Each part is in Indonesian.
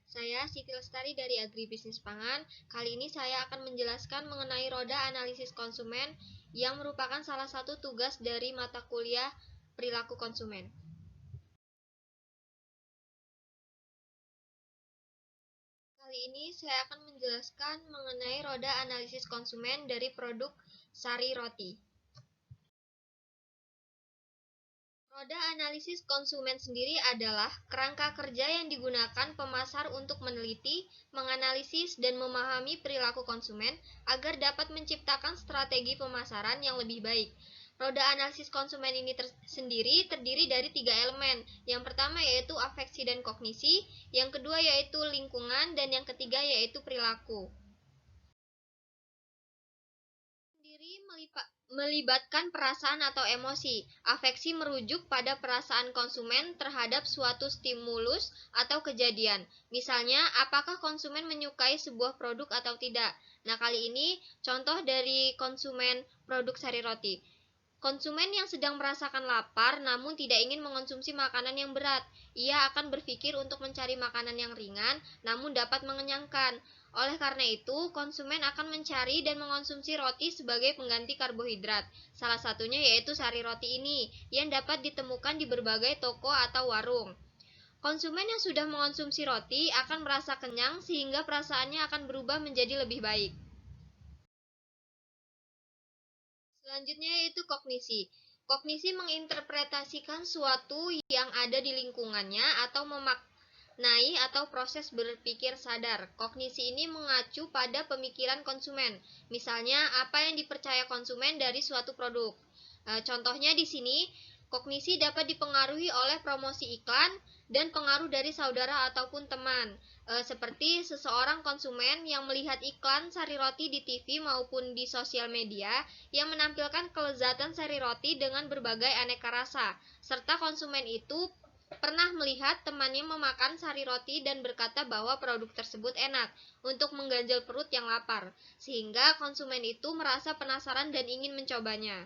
Saya Siti Lestari dari Agribisnis Pangan. Kali ini saya akan menjelaskan mengenai roda analisis konsumen yang merupakan salah satu tugas dari mata kuliah perilaku konsumen. Kali ini saya akan menjelaskan mengenai roda analisis konsumen dari produk sari roti. Roda analisis konsumen sendiri adalah kerangka kerja yang digunakan pemasar untuk meneliti, menganalisis, dan memahami perilaku konsumen agar dapat menciptakan strategi pemasaran yang lebih baik. Roda analisis konsumen ini sendiri terdiri dari 3 elemen. Yang pertama yaitu afeksi dan kognisi, yang kedua yaitu lingkungan, dan yang ketiga yaitu perilaku. Melibatkan perasaan atau emosi. Afeksi merujuk pada perasaan konsumen terhadap suatu stimulus atau kejadian. Misalnya, apakah konsumen menyukai sebuah produk atau tidak. Nah, kali ini contoh dari konsumen produk sari roti. Konsumen yang sedang merasakan lapar namun tidak ingin mengonsumsi makanan yang berat. Ia akan berpikir untuk mencari makanan yang ringan namun dapat mengenyangkan. Oleh karena itu, konsumen akan mencari dan mengonsumsi roti sebagai pengganti karbohidrat. Salah satunya yaitu sari roti ini, yang dapat ditemukan di berbagai toko atau warung. Konsumen yang sudah mengonsumsi roti akan merasa kenyang sehingga perasaannya akan berubah menjadi lebih baik. Selanjutnya yaitu kognisi. Kognisi menginterpretasikan suatu yang ada di lingkungannya atau memaknai atau proses berpikir sadar. Kognisi ini mengacu pada pemikiran konsumen. Misalnya, apa yang dipercaya konsumen dari suatu produk. Contohnya di sini, kognisi dapat dipengaruhi oleh promosi iklan dan pengaruh dari saudara ataupun teman. Seperti seseorang konsumen yang melihat iklan sari roti di TV maupun di sosial media yang menampilkan kelezatan sari roti dengan berbagai aneka rasa, serta konsumen itu pernah melihat temannya memakan sari roti dan berkata bahwa produk tersebut enak untuk mengganjal perut yang lapar, sehingga konsumen itu merasa penasaran dan ingin mencobanya.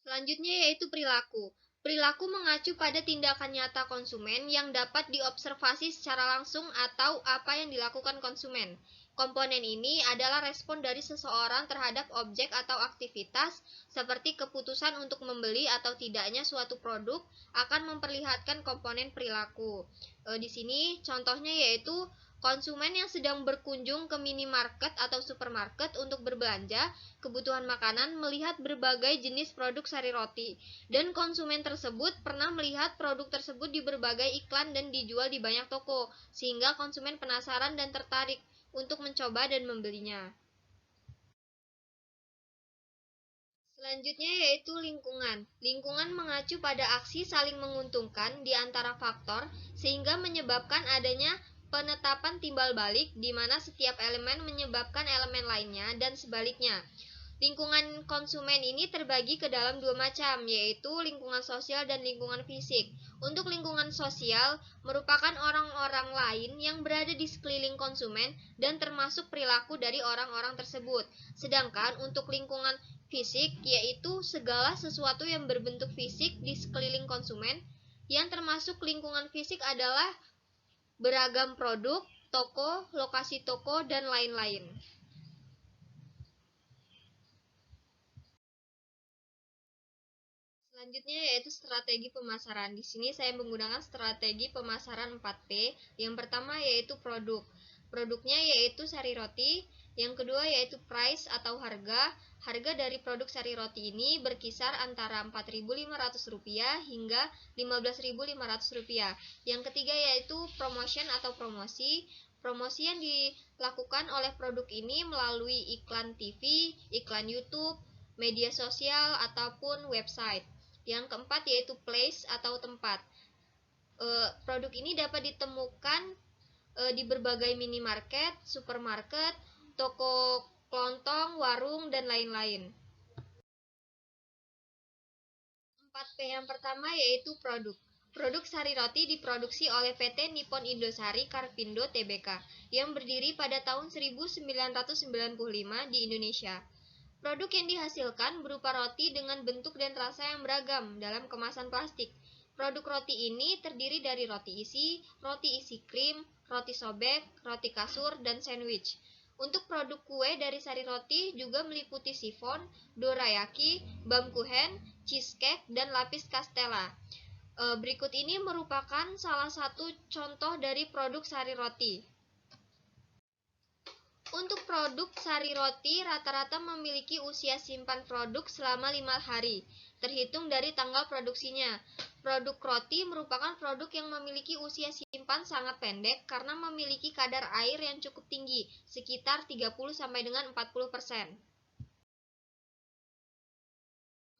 Selanjutnya yaitu perilaku. Perilaku mengacu pada tindakan nyata konsumen yang dapat diobservasi secara langsung atau apa yang dilakukan konsumen. Komponen ini adalah respon dari seseorang terhadap objek atau aktivitas, seperti keputusan untuk membeli atau tidaknya suatu produk akan memperlihatkan komponen perilaku. Di sini contohnya yaitu konsumen yang sedang berkunjung ke minimarket atau supermarket untuk berbelanja kebutuhan makanan melihat berbagai jenis produk sari roti, dan konsumen tersebut pernah melihat produk tersebut di berbagai iklan dan dijual di banyak toko, sehingga konsumen penasaran dan tertarik untuk mencoba dan membelinya. Selanjutnya yaitu lingkungan. Lingkungan mengacu pada aksi saling menguntungkan di antara faktor sehingga menyebabkan adanya penetapan timbal balik di mana setiap elemen menyebabkan elemen lainnya dan sebaliknya. Lingkungan konsumen ini terbagi ke dalam dua macam, yaitu lingkungan sosial dan lingkungan fisik. Untuk lingkungan sosial merupakan orang-orang lain yang berada di sekeliling konsumen dan termasuk perilaku dari orang-orang tersebut. Sedangkan untuk lingkungan fisik yaitu segala sesuatu yang berbentuk fisik di sekeliling konsumen, yang termasuk lingkungan fisik adalah beragam produk, toko, lokasi toko, dan lain-lain. Selanjutnya yaitu strategi pemasaran. Di sini saya menggunakan strategi pemasaran 4P. Yang pertama yaitu produk. Produknya yaitu sari roti. Yang kedua yaitu price atau harga. Harga dari produk sari roti ini berkisar antara Rp4.500 hingga Rp15.500. Yang ketiga yaitu promotion atau promosi. Promosi yang dilakukan oleh produk ini melalui iklan TV, iklan YouTube, media sosial, ataupun website. Yang keempat yaitu place atau tempat. Produk ini dapat ditemukan di berbagai minimarket, supermarket, toko kelontong, warung, dan lain-lain. 4P yang pertama yaitu produk. Produk sari roti diproduksi oleh PT Nippon Indosari Karpindo Tbk yang berdiri pada tahun 1995 di Indonesia. Produk yang dihasilkan berupa roti dengan bentuk dan rasa yang beragam dalam kemasan plastik. Produk roti ini terdiri dari roti isi krim, roti sobek, roti kasur, dan sandwich. Untuk produk kue dari sari roti juga meliputi sifon, dorayaki, bamkuchen, cheesecake, dan lapis castella. Berikut ini merupakan salah satu contoh dari produk sari roti. Untuk produk sari roti rata-rata memiliki usia simpan produk selama 5 hari, terhitung dari tanggal produksinya. Produk roti merupakan produk yang memiliki usia simpan sangat pendek karena memiliki kadar air yang cukup tinggi, sekitar 30 sampai dengan 40%.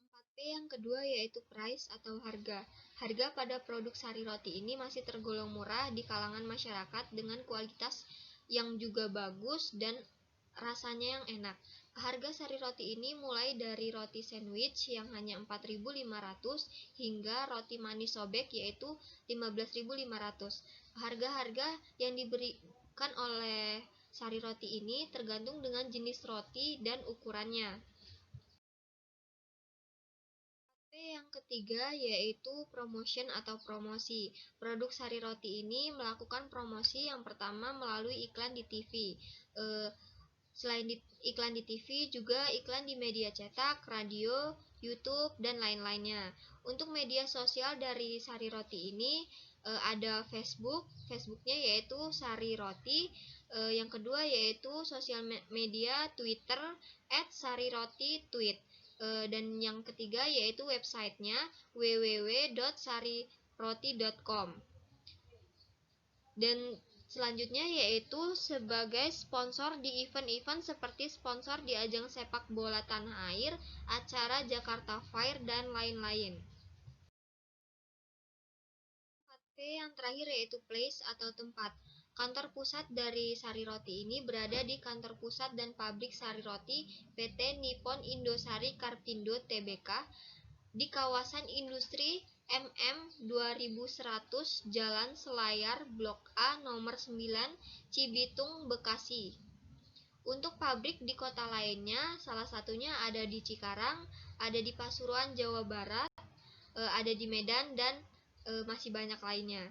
4P yang kedua yaitu price atau harga. Harga pada produk sari roti ini masih tergolong murah di kalangan masyarakat dengan kualitas yang juga bagus dan rasanya yang enak. Harga sari roti ini mulai dari roti sandwich yang hanya 4.500 hingga roti manis sobek yaitu 15.500. Harga-harga yang diberikan oleh sari roti ini tergantung dengan jenis roti dan ukurannya. Yang ketiga yaitu promotion atau promosi. Produk sari roti ini melakukan promosi yang pertama melalui iklan di TV. Selain iklan di TV, juga iklan di media cetak, radio, YouTube, dan lain-lainnya. Untuk media sosial dari sari roti ini ada Facebooknya yaitu Sari Roti. Yang kedua yaitu sosial media Twitter @sariroti_tweet. Dan yang ketiga yaitu websitenya www.sariroti.com. Dan selanjutnya yaitu sebagai sponsor di event-event seperti sponsor di ajang sepak bola tanah air, acara Jakarta Fair, dan lain-lain. 4P yang terakhir yaitu place atau tempat. Kantor pusat dari Sari Roti ini berada di kantor pusat dan pabrik Sari Roti PT Nippon Indosari Karpindo Tbk di kawasan industri MM 2100 Jalan Selayar Blok A nomor 9 Cibitung, Bekasi. Untuk pabrik di kota lainnya, salah satunya ada di Cikarang, ada di Pasuruan, Jawa Barat, ada di Medan, dan masih banyak lainnya.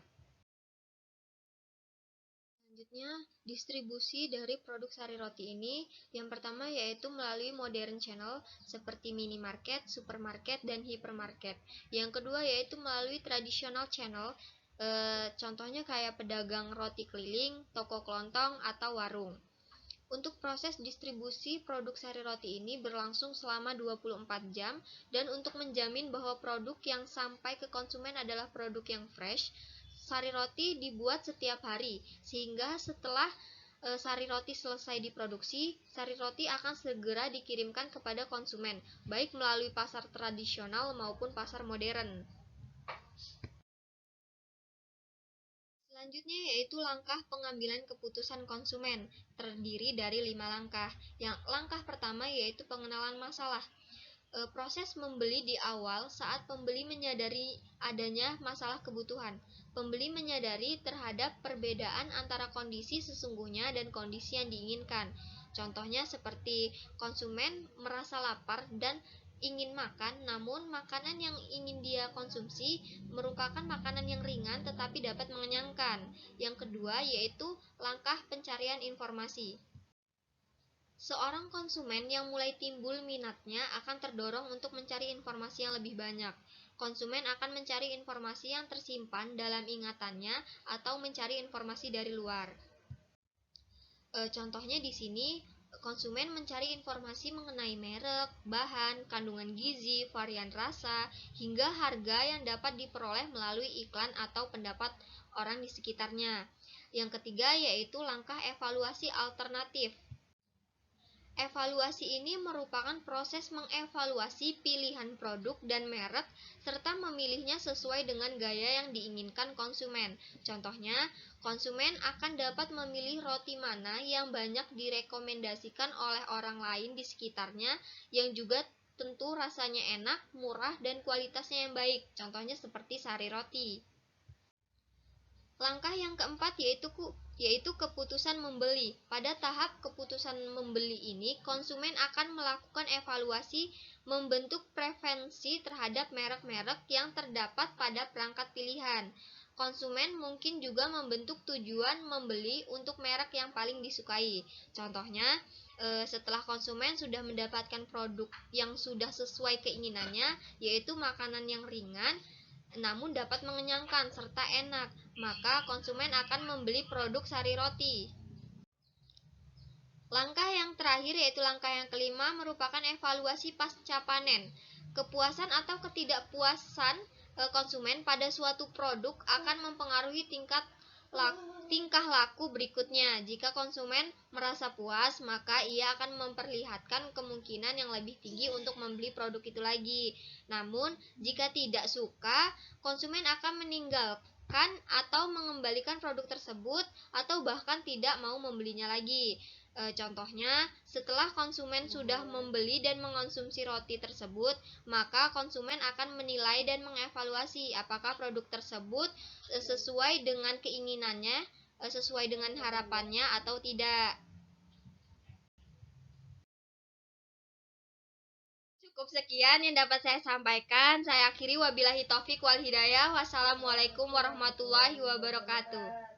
Selanjutnya, distribusi dari produk sari roti ini yang pertama yaitu melalui modern channel seperti minimarket, supermarket, dan hypermarket. Yang kedua yaitu melalui traditional channel, contohnya kayak pedagang roti keliling, toko kelontong, atau warung. Untuk proses distribusi produk sari roti ini berlangsung selama 24 jam dan untuk menjamin bahwa produk yang sampai ke konsumen adalah produk yang fresh, sari roti dibuat setiap hari sehingga setelah sari roti selesai diproduksi, sari roti akan segera dikirimkan kepada konsumen, baik melalui pasar tradisional maupun pasar modern. Selanjutnya yaitu langkah pengambilan keputusan konsumen, terdiri dari 5 langkah. Yang langkah pertama yaitu pengenalan masalah. Proses membeli di awal saat pembeli menyadari adanya masalah kebutuhan. Pembeli menyadari terhadap perbedaan antara kondisi sesungguhnya dan kondisi yang diinginkan. Contohnya seperti konsumen merasa lapar dan ingin makan, namun makanan yang ingin dia konsumsi merupakan makanan yang ringan tetapi dapat mengenyangkan. Yang kedua yaitu langkah pencarian informasi. Seorang konsumen yang mulai timbul minatnya akan terdorong untuk mencari informasi yang lebih banyak. Konsumen akan mencari informasi yang tersimpan dalam ingatannya atau mencari informasi dari luar. Contohnya di sini, konsumen mencari informasi mengenai merek, bahan, kandungan gizi, varian rasa, hingga harga yang dapat diperoleh melalui iklan atau pendapat orang di sekitarnya. Yang ketiga yaitu langkah evaluasi alternatif. Evaluasi ini merupakan proses mengevaluasi pilihan produk dan merek serta memilihnya sesuai dengan gaya yang diinginkan konsumen. Contohnya, konsumen akan dapat memilih roti mana yang banyak direkomendasikan oleh orang lain di sekitarnya yang juga tentu rasanya enak, murah, dan kualitasnya yang baik. Contohnya seperti sari roti. Langkah yang keempat yaitu yaitu keputusan membeli. Pada tahap keputusan membeli ini, konsumen akan melakukan evaluasi, membentuk preferensi terhadap merek-merek yang terdapat pada perangkat pilihan. Konsumen mungkin juga membentuk tujuan membeli untuk merek yang paling disukai. Contohnya, setelah konsumen sudah mendapatkan produk yang sudah sesuai keinginannya, yaitu makanan yang ringan, namun dapat mengenyangkan serta enak, maka konsumen akan membeli produk sari roti. Langkah yang terakhir yaitu langkah yang kelima merupakan evaluasi pasca panen. Kepuasan atau ketidakpuasan konsumen pada suatu produk akan mempengaruhi tingkah laku berikutnya. Jika konsumen merasa puas, maka ia akan memperlihatkan kemungkinan yang lebih tinggi untuk membeli produk itu lagi. Namun, jika tidak suka, konsumen akan meninggalkan atau mengembalikan produk tersebut atau bahkan tidak mau membelinya lagi. Contohnya, setelah konsumen sudah membeli dan mengonsumsi roti tersebut, maka konsumen akan menilai dan mengevaluasi apakah produk tersebut sesuai dengan keinginannya, sesuai dengan harapannya atau tidak. Cukup sekian yang dapat saya sampaikan. Saya akhiri, wabillahi taufik wal hidayah. Wassalamualaikum warahmatullahi wabarakatuh.